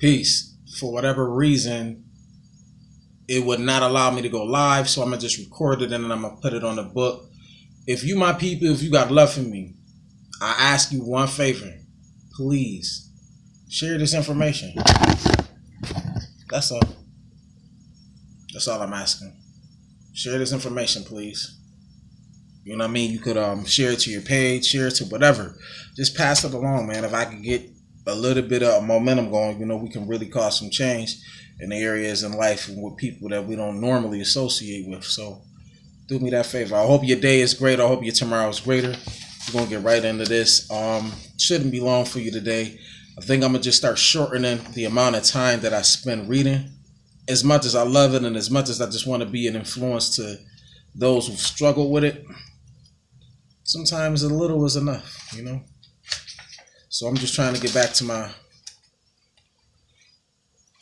Peace. For whatever reason, it would not allow me to go live, so I'm going to just record it and then I'm going to put it on the book. If you my people, if you got love for me, I ask you one favor. Please, share this information. That's all. That's all I'm asking. Share this information, please. You know what I mean? You could share it to your page, share it to whatever. Just pass it along, man. If I could get a little bit of momentum going, you know, we can really cause some change in the areas in life and with people that we don't normally associate with. So do me that favor. I hope your day is great. I hope your tomorrow is greater. We're going to get right into this. Shouldn't be long for you today. I think I'm going to just start shortening the amount of time that I spend reading. As much as I love it and as much as I just want to be an influence to those who struggle with it, sometimes a little is enough, you know? So I'm just trying to get back to my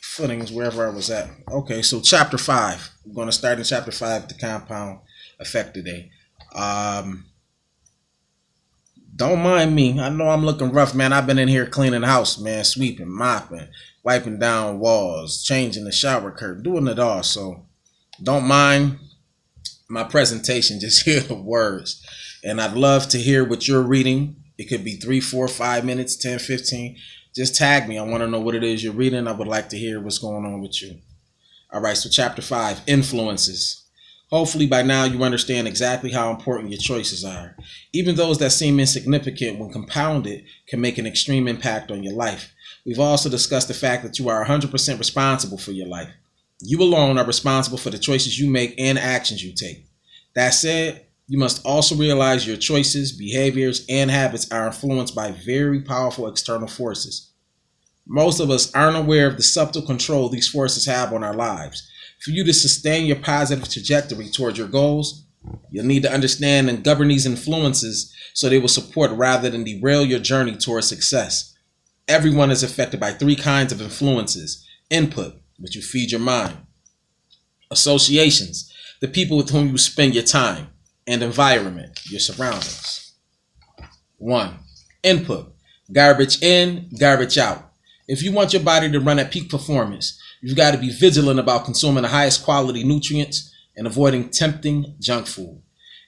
footings wherever I was at. Okay, so chapter 5. We're going to start in chapter 5, the compound effect today. Don't mind me. I know I'm looking rough, man. I've been in here cleaning the house, man, sweeping, mopping, wiping down walls, changing the shower curtain, doing it all. So don't mind my presentation, just hear the words. And I'd love to hear what you're reading. It could be 3, 4, 5 minutes, 10, 15. Just tag me. I want to know what it is you're reading. I would like to hear what's going on with you. All right, so chapter 5, influences. Hopefully by now you understand exactly how important your choices are. Even those that seem insignificant when compounded can make an extreme impact on your life. We've also discussed the fact that you are 100% responsible for your life. You alone are responsible for the choices you make and actions you take. That said, you must also realize your choices, behaviors, and habits are influenced by very powerful external forces. Most of us aren't aware of the subtle control these forces have on our lives. For you to sustain your positive trajectory towards your goals, you'll need to understand and govern these influences so they will support rather than derail your journey towards success. Everyone is affected by 3 kinds of influences. Input, which you feed your mind. Associations, the people with whom you spend your time. And environment, your surroundings. 1. Input, garbage in, garbage out. If you want your body to run at peak performance, you've got to be vigilant about consuming the highest quality nutrients and avoiding tempting junk food.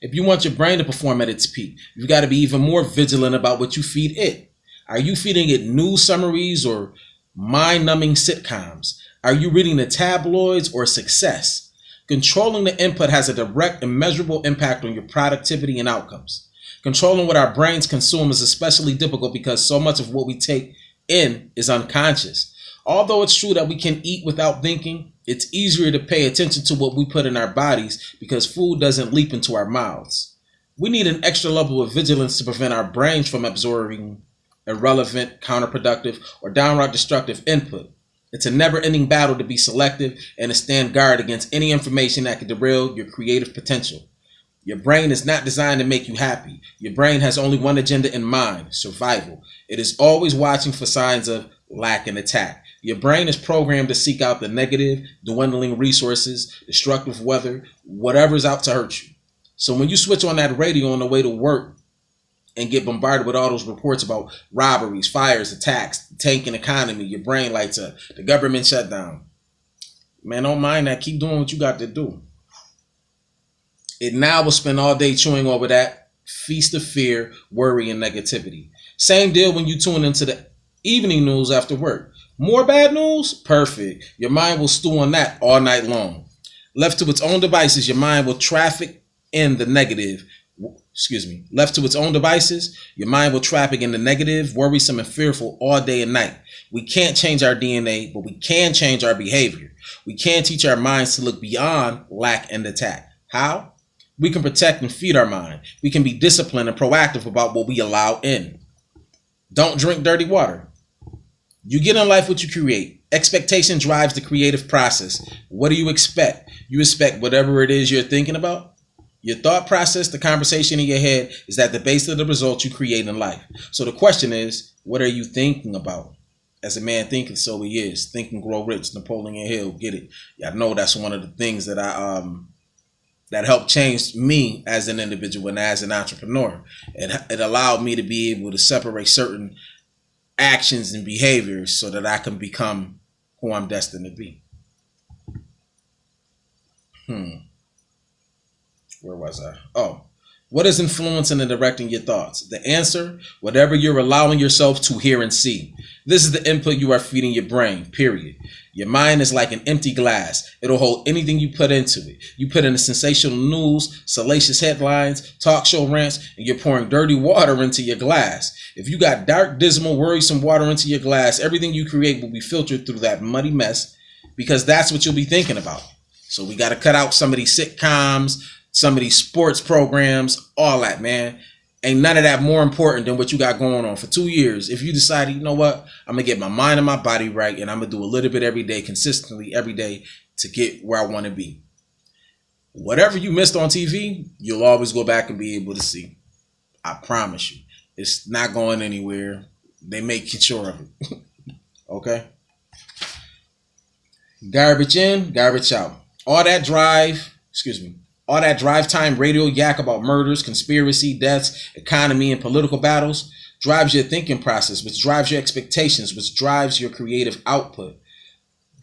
If you want your brain to perform at its peak, you've got to be even more vigilant about what you feed it. Are you feeding it news summaries or mind-numbing sitcoms? Are you reading the tabloids or success? Controlling the input has a direct and measurable impact on your productivity and outcomes. Controlling what our brains consume is especially difficult because so much of what we take in is unconscious. Although it's true that we can eat without thinking, it's easier to pay attention to what we put in our bodies because food doesn't leap into our mouths. We need an extra level of vigilance to prevent our brains from absorbing irrelevant, counterproductive, or downright destructive input. It's a never-ending battle to be selective and to stand guard against any information that could derail your creative potential. Your brain is not designed to make you happy. Your brain has only one agenda in mind, survival. It is always watching for signs of lack and attack. Your brain is programmed to seek out the negative, dwindling resources, destructive weather, whatever's out to hurt you. So when you switch on that radio on the way to work and get bombarded with all those reports about robberies, fires, attacks, the tanking economy, your brain lights up, the government shutdown. Man, don't mind that. Keep doing what you got to do. It now will spend all day chewing over that feast of fear, worry, and negativity. Same deal when you tune into the evening news after work. More bad news? Perfect. Your mind will stew on that all night long. Left to its own devices, your mind will traffic in the negative. Left to its own devices, your mind will traffic in the negative, worrisome, and fearful all day and night. We can't change our DNA, but we can change our behavior. We can teach our minds to look beyond lack and attack. How? We can protect and feed our mind. We can be disciplined and proactive about what we allow in. Don't drink dirty water. You get in life what you create. Expectation drives the creative process. What do you expect? You expect whatever it is you're thinking about. Your thought process, the conversation in your head, is at the base of the results you create in life. So the question is, what are you thinking about? As a man thinketh, so he is. Think and grow rich. Napoleon Hill, get it. Y'all know that's one of the things that that helped change me as an individual and as an entrepreneur. It allowed me to be able to separate certain actions and behaviors so that I can become who I'm destined to be. Where was I? Oh, what is influencing and directing your thoughts? The answer, whatever you're allowing yourself to hear and see. This is the input you are feeding your brain, period. Your mind is like an empty glass. It'll hold anything you put into it. You put in the sensational news, salacious headlines, talk show rants, and you're pouring dirty water into your glass. If you got dark, dismal, worrisome water into your glass, everything you create will be filtered through that muddy mess, because that's what you'll be thinking about. So we got to cut out some of these sitcoms, some of these sports programs, all that, man. Ain't none of that more important than what you got going on for 2 years. If you decided, you know what, I'm going to get my mind and my body right, and I'm going to do a little bit every day, consistently every day, to get where I want to be. Whatever you missed on TV, you'll always go back and be able to see. I promise you. It's not going anywhere. They make sure of it. Okay? Garbage in, garbage out. All that drive time radio yak about murders, conspiracy, deaths, economy, and political battles drives your thinking process, which drives your expectations, which drives your creative output.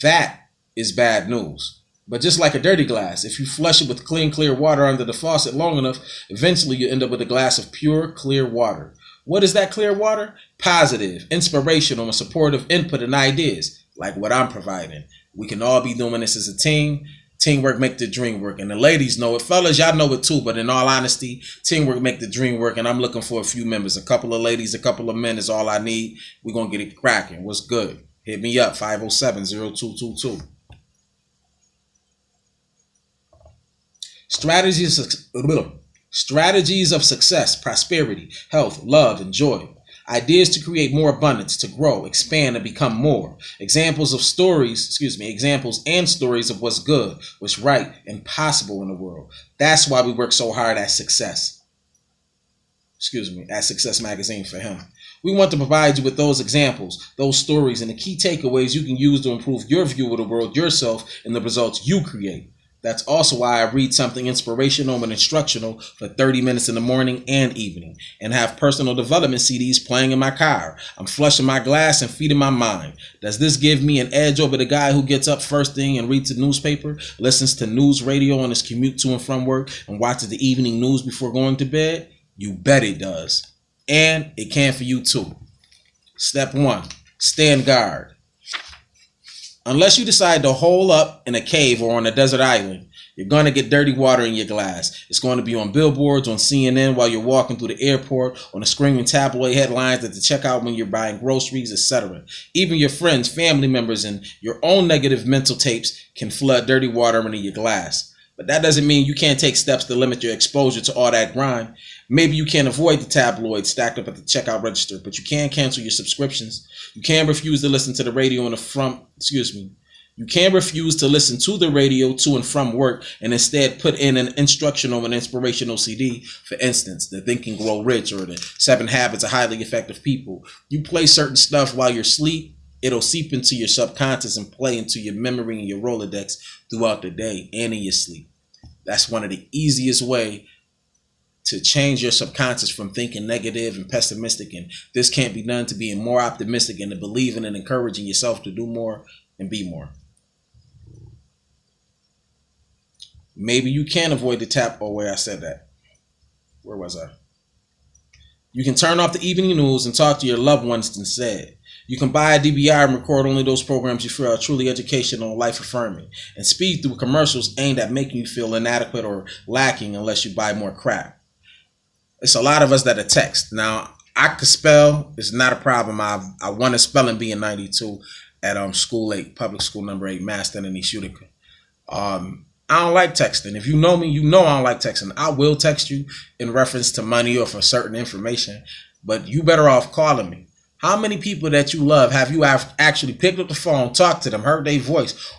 That is bad news. But just like a dirty glass, if you flush it with clean, clear water under the faucet long enough, eventually you end up with a glass of pure, clear water. What is that clear water? Positive, inspirational, and supportive input and ideas, like what I'm providing. We can all be doing this as a team. Teamwork make the dream work. And the ladies know it. Fellas, y'all know it too. But in all honesty, teamwork make the dream work. And I'm looking for a few members. A couple of ladies, a couple of men is all I need. We're going to get it cracking. What's good? Hit me up, 507-0222. Strategies of success, prosperity, health, love, and joy. Ideas to create more abundance, to grow, expand, and become more. Examples and stories of what's good, what's right, and possible in the world. That's why we work so hard at Success. At Success Magazine for him. We want to provide you with those examples, those stories, and the key takeaways you can use to improve your view of the world, yourself, and the results you create. That's also why I read something inspirational and instructional for 30 minutes in the morning and evening, and have personal development CDs playing in my car. I'm flushing my glass and feeding my mind. Does this give me an edge over the guy who gets up first thing and reads the newspaper, listens to news radio on his commute to and from work, and watches the evening news before going to bed? You bet it does. And it can for you too. Step 1, stand guard. Unless you decide to hole up in a cave or on a desert island, you're going to get dirty water in your glass. It's going to be on billboards, on CNN while you're walking through the airport, on the screaming tabloid headlines at the checkout when you're buying groceries, etc. Even your friends, family members, and your own negative mental tapes can flood dirty water into your glass. But that doesn't mean you can't take steps to limit your exposure to all that grime. Maybe you can't avoid the tabloids stacked up at the checkout register, but you can cancel your subscriptions. You can refuse to listen to the radio You can refuse to listen to the radio to and from work and instead put in an instructional and inspirational CD. For instance, the Think and Grow Rich or the 7 Habits of Highly Effective People. You play certain stuff while you're asleep, it'll seep into your subconscious and play into your memory and your Rolodex throughout the day and in your sleep. That's one of the easiest ways to change your subconscious from thinking negative and pessimistic and this can't be done to being more optimistic and to believing and encouraging yourself to do more and be more. Maybe you can avoid the tap. Oh, wait, I said that. Where was I? You can turn off the evening news and talk to your loved ones instead. You can buy a DVR and record only those programs you feel are truly educational and life-affirming, and speed through commercials aimed at making you feel inadequate or lacking unless you buy more crap. It's a lot of us that are text. Now, I could spell. It's not a problem. I won a spelling bee in 92 at School 8, Public School Number 8, Maston in East Utica. I don't like texting. If you know me, you know I don't like texting. I will text you in reference to money or for certain information, but you better off calling me. How many people that you love have you actually picked up the phone, talked to them, heard their voice,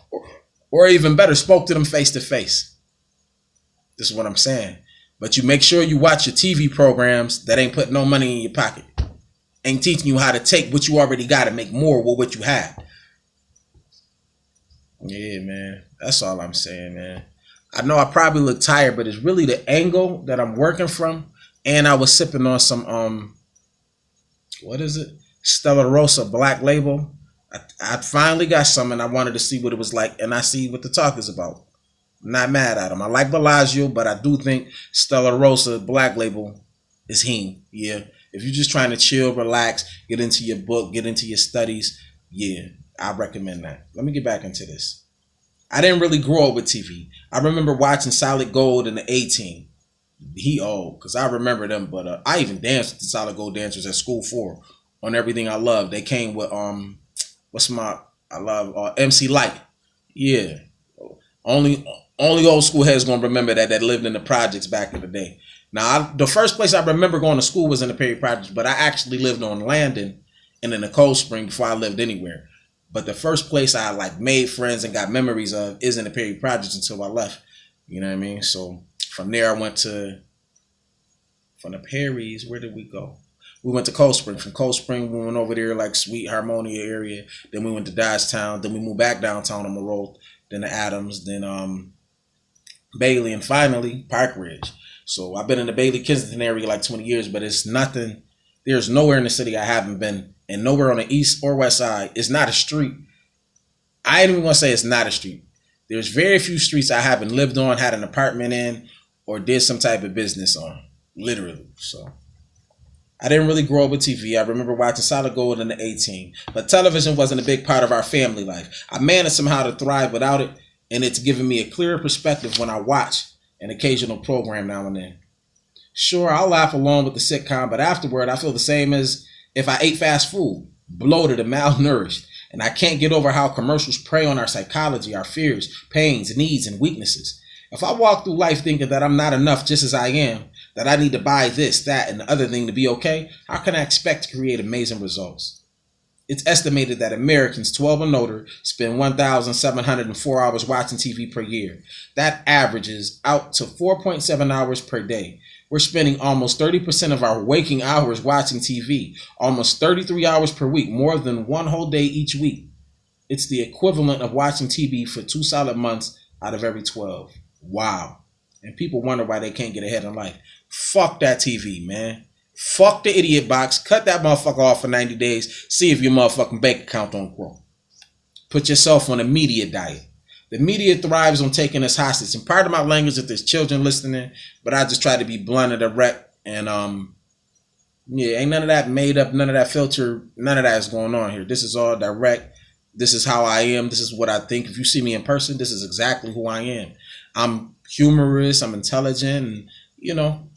or even better, spoke to them face to face? This is what I'm saying. But you make sure you watch your TV programs that ain't putting no money in your pocket. Ain't teaching you how to take what you already got and make more with what you have. Yeah, man. That's all I'm saying, man. I know I probably look tired, but it's really the angle that I'm working from. And I was sipping on some, what is it? Stella Rosa Black Label. I finally got some, and I wanted to see what it was like, and I see what the talk is about. I'm not mad at him. I like Bellagio, but I do think Stella Rosa Black Label is him. Yeah. If you're just trying to chill, relax, get into your book, get into your studies, yeah, I recommend that. Let me get back into this. I didn't really grow up with TV. I remember watching Solid Gold and the A-Team. He old, because I remember them, but I even danced with the Solid Gold dancers at school for on Everything I Love. They came with I love MC Light. Yeah. Only old school heads gonna remember that lived in the projects back in the day. Now, the first place I remember going to school was in the Perry Projects, but I actually lived on Landon and in the Cold Spring before I lived anywhere. But the first place I like made friends and got memories of is in the Perry Projects until I left. You know what I mean? So from there, I went to, from the Perrys, where did we go? We went to Cold Spring. From Cold Spring, we went over there like Sweet Harmonia area. Then we went to Dodgetown. Then we moved back downtown on Monroe. Then the Adams. Then Bailey. And finally, Park Ridge. So I've been in the Bailey Kensington area like 20 years, but it's nothing. There's nowhere in the city I haven't been. And nowhere on the east or west side. It's not a street. I ain't even going to say it's not a street. There's very few streets I haven't lived on, had an apartment in, or did some type of business on. Literally. So I didn't really grow up with TV. I remember watching Solid Gold and the A-Team. But television wasn't a big part of our family life. I managed somehow to thrive without it, and it's given me a clearer perspective when I watch an occasional program now and then. Sure, I'll laugh along with the sitcom, but afterward I feel the same as if I ate fast food, bloated and malnourished. And I can't get over how commercials prey on our psychology, our fears, pains, needs, and weaknesses. If I walk through life thinking that I'm not enough just as I am, that I need to buy this, that, and the other thing to be okay, how can I expect to create amazing results? It's estimated that Americans 12 and older spend 1,704 hours watching TV per year. That averages out to 4.7 hours per day. We're spending almost 30% of our waking hours watching TV, almost 33 hours per week, more than one whole day each week. It's the equivalent of watching TV for 2 solid months out of every 12. Wow. And people wonder why they can't get ahead in life. Fuck that TV, man. Fuck the idiot box. Cut that motherfucker off for 90 days. See if your motherfucking bank account don't grow. Put yourself on a media diet. The media thrives on taking us hostage. And part of my language if there's children listening, but I just try to be blunt and direct. And yeah, ain't none of that made up, none of that filter, none of that is going on here. This is all direct. This is how I am. This is what I think. If you see me in person, this is exactly who I am. I'm humorous, I'm intelligent, and you know,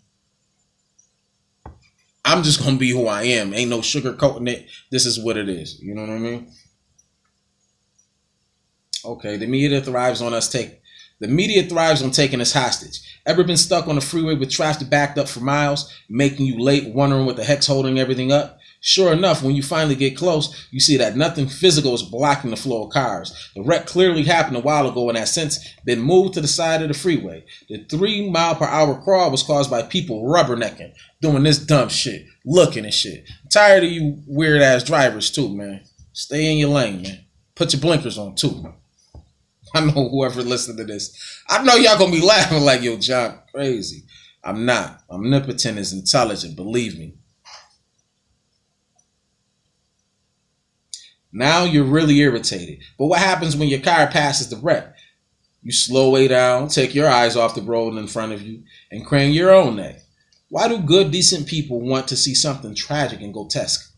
I'm just gonna be who I am. Ain't no sugarcoating it. This is what it is. You know what I mean? Okay, the media thrives on taking us hostage. Ever been stuck on the freeway with traffic backed up for miles, making you late, wondering what the heck's holding everything up? Sure enough, when you finally get close, you see that nothing physical is blocking the flow of cars. The wreck clearly happened a while ago and has since been moved to the side of the freeway. The 3-mile-per-hour crawl was caused by people rubbernecking, doing this dumb shit, looking and shit. I'm tired of you weird-ass drivers too, man. Stay in your lane, man. Put your blinkers on too. I know whoever listened to this. I know y'all gonna be laughing like, yo, John, crazy. I'm not. Omnipotent is intelligent, believe me. Now you're really irritated. But what happens when your car passes the wreck? You slow way down, take your eyes off the road in front of you, and crane your own neck. Why do good, decent people want to see something tragic and grotesque?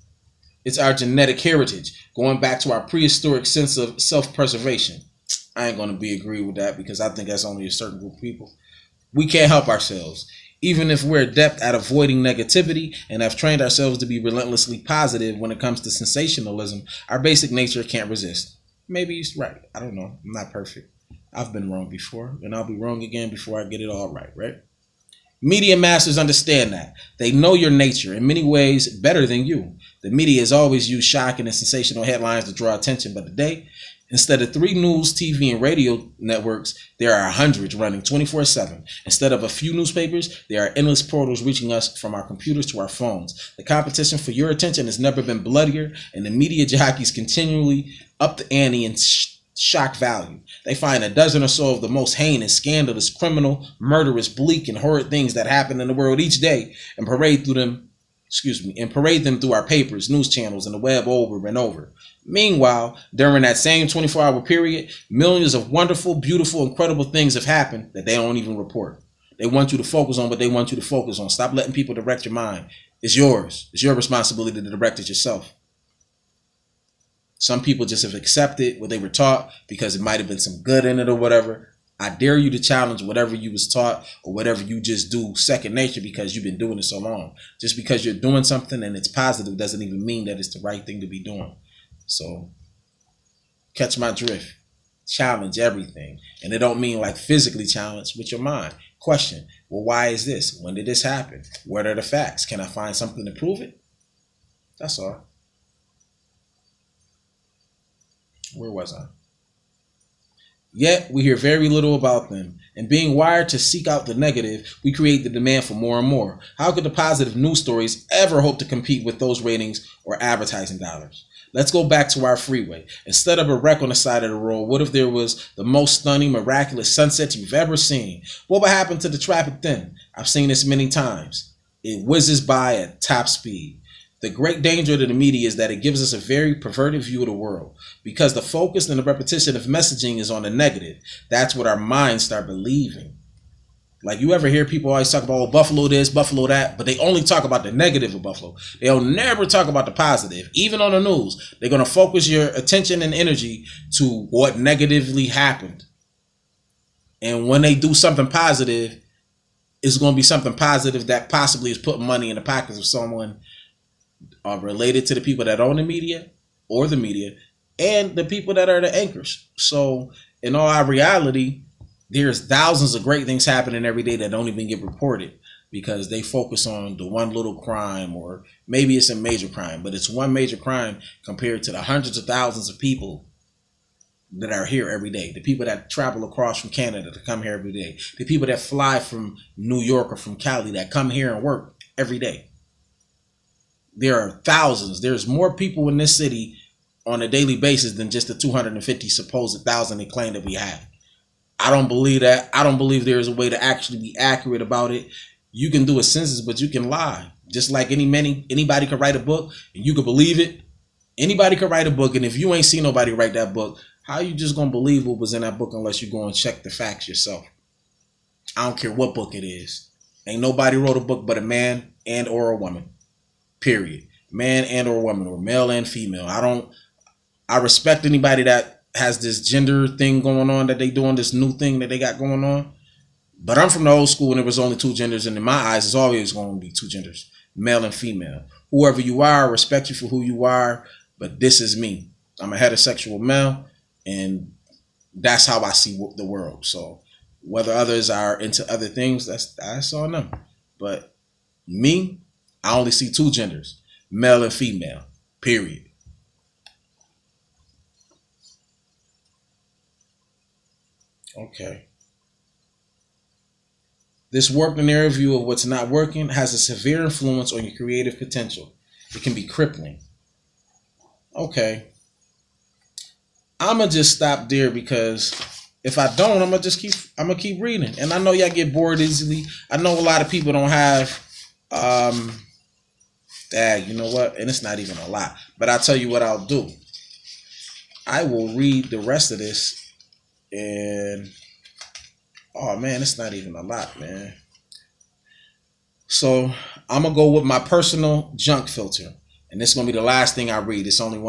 It's our genetic heritage, going back to our prehistoric sense of self-preservation. I ain't going to agree with that because I think that's only a certain group of people. We can't help ourselves. Even if we're adept at avoiding negativity and have trained ourselves to be relentlessly positive when it comes to sensationalism, our basic nature can't resist. Maybe he's right. I don't know. I'm not perfect. I've been wrong before, and I'll be wrong again before I get it all right, right? Media masters understand that. They know your nature in many ways better than you. The media has always used shocking and sensational headlines to draw attention, but today, instead of 3 news, TV, and radio networks, there are hundreds running 24/7. Instead of a few newspapers, there are endless portals reaching us from our computers to our phones. The competition for your attention has never been bloodier, and the media jockeys continually up the ante in shock value. They find a dozen or so of the most heinous, scandalous, criminal, murderous, bleak, and horrid things that happen in the world each day and parade through them and parade them through our papers, news channels, and the web over and over. Meanwhile, during that same 24-hour period, millions of wonderful, beautiful, incredible things have happened that they don't even report. They want you to focus on what they want you to focus on. Stop letting people direct your mind. It's yours. It's your responsibility to direct it yourself. Some people just have accepted what they were taught because it might have been some good in it or whatever. I dare you to challenge whatever you was taught or whatever you just do second nature because you've been doing it so long. Just because you're doing something and it's positive doesn't even mean that it's the right thing to be doing. So catch my drift. Challenge everything. And it don't mean like physically challenge with your mind. Question, well, why is this? When did this happen? What are the facts? Can I find something to prove it? That's all. Where was I? Yet we hear very little about them. And being wired to seek out the negative, we create the demand for more and more. How could the positive news stories ever hope to compete with those ratings or advertising dollars? Let's go back to our freeway. Instead of a wreck on the side of the road, what if there was the most stunning, miraculous sunset you've ever seen? What would happen to the traffic then? I've seen this many times. It whizzes by at top speed. The great danger to the media is that it gives us a very perverted view of the world because the focus and the repetition of messaging is on the negative. That's what our minds start believing. Like you ever hear people always talk about, oh, Buffalo this, Buffalo that, but they only talk about the negative of Buffalo. They'll never talk about the positive. Even on the news, they're going to focus your attention and energy to what negatively happened. And when they do something positive, it's going to be something positive that possibly is putting money in the pockets of someone related to the people that own the media or the media and the people that are the anchors. So in all our reality, there's thousands of great things happening every day that don't even get reported because they focus on the one little crime, or maybe it's a major crime, but it's one major crime compared to the hundreds of thousands of people that are here every day. The people that travel across from Canada to come here every day. The people that fly from New York or from Cali that come here and work every day. There are thousands. There's more people in this city on a daily basis than just the 250 supposed thousand they claim that we have. I don't believe that. I don't believe there is a way to actually be accurate about it. You can do a census, but you can lie. Just like anybody could write a book and you could believe it. Anybody could write a book, and if you ain't seen nobody write that book, how you just gonna believe what was in that book unless you go and check the facts yourself? I don't care what book it is. Ain't nobody wrote a book but a man and or a woman. Period. Man and or woman, or male and female. I respect anybody that has this gender thing going on that they doing, this new thing that they got going on. But I'm from the old school and there was only two genders, and in my eyes it's always going to be two genders, male and female. Whoever you are, I respect you for who you are, but this is me. I'm a heterosexual male, and that's how I see the world. So whether others are into other things, that's on them. But me, I only see two genders, male and female, period. Okay. This warped and narrow view of what's not working has a severe influence on your creative potential. It can be crippling. Okay. I'm going to just stop there because if I don't, I'm going to keep reading. And I know y'all get bored easily. I know a lot of people don't have, you know what? And it's not even a lot. But I'll tell you what I'll do. I will read the rest of this. And oh man, it's not even a lot, man. So I'm gonna go with my personal junk filter, and this is gonna be the last thing I read. It's only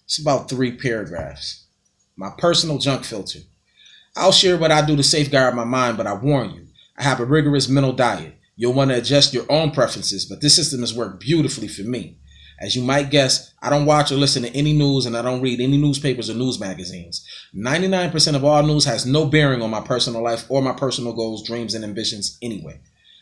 it's about 3 paragraphs. My personal junk filter. I'll share what I do to safeguard my mind, but I warn you, I have a rigorous mental diet. You'll want to adjust your own preferences, but this system has worked beautifully for me. As you might guess, I don't watch or listen to any news, and I don't read any newspapers or news magazines. 99% of all news has no bearing on my personal life or my personal goals, dreams, and ambitions anyway.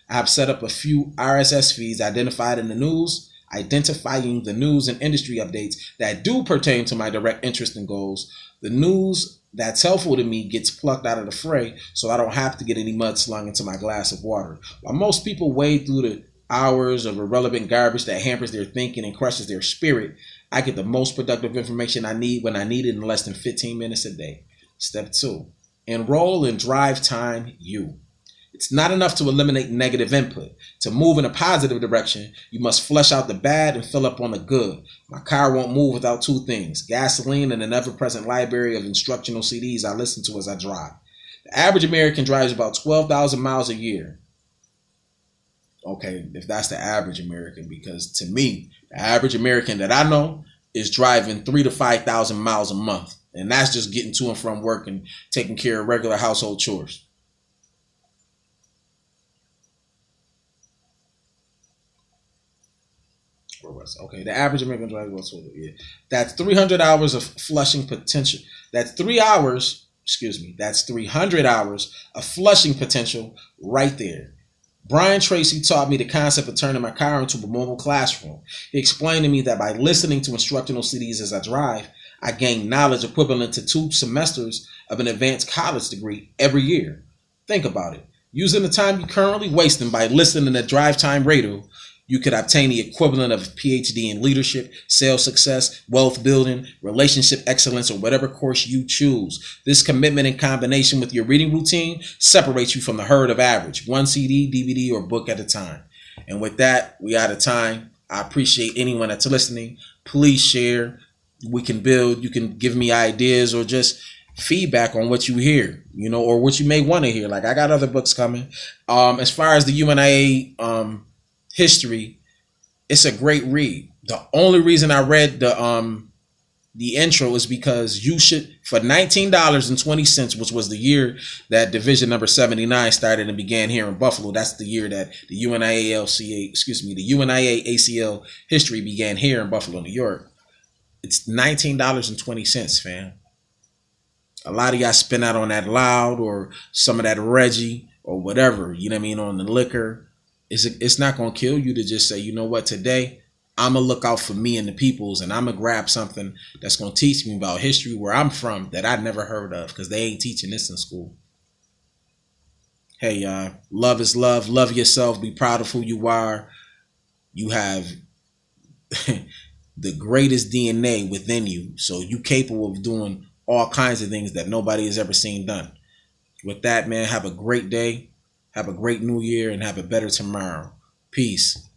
I have set up a few RSS feeds identifying the news and industry updates that do pertain to my direct interest and goals. The news that's helpful to me gets plucked out of the fray, so I don't have to get any mud slung into my glass of water. While most people wade through the hours of irrelevant garbage that hampers their thinking and crushes their spirit, I get the most productive information I need when I need it in less than 15 minutes a day. Step 2, enroll in Drive Time U. It's not enough to eliminate negative input. To move in a positive direction, you must flush out the bad and fill up on the good. My car won't move without two things: gasoline and an ever-present library of instructional CDs I listen to as I drive. The average American drives about 12,000 miles a year. Okay, if that's the average American, because to me, the average American that I know is driving 3,000 to 5,000 miles a month. And that's just getting to and from work and taking care of regular household chores. Okay, the average American driver goes to yeah. That's 300 hours of flushing potential. That's 3 hours, excuse me, that's 300 hours of flushing potential right there. Brian Tracy taught me the concept of turning my car into a mobile classroom. He explained to me that by listening to instructional CDs as I drive, I gain knowledge equivalent to 2 semesters of an advanced college degree every year. Think about it. Using the time you're currently wasting by listening to Drive Time Radio, you could obtain the equivalent of a PhD in leadership, sales success, wealth building, relationship excellence, or whatever course you choose. This commitment in combination with your reading routine separates you from the herd of average, 1 CD, DVD, or book at a time. And with that, we out of time. I appreciate anyone that's listening. Please share. We can build. You can give me ideas or just feedback on what you hear, or what you may want to hear. Like, I got other books coming. As far as the UNIA history, it's a great read. The only reason I read the intro is because you should, for $19.20, which was the year that Division number 79 started and began here in Buffalo. That's the year that the UNIA ACL history began here in Buffalo, New York. It's $19.20, fam. A lot of y'all spend out on that Loud or some of that Reggie or whatever, on the liquor. It's not going to kill you to just say, you know what, today I'm going to look out for me and the peoples, and I'm going to grab something that's going to teach me about history where I'm from that I never heard of, because they ain't teaching this in school. Hey, y'all, love is love. Love yourself. Be proud of who you are. You have the greatest DNA within you, so you capable of doing all kinds of things that nobody has ever seen done. With that, man, have a great day. Have a great new year and have a better tomorrow. Peace.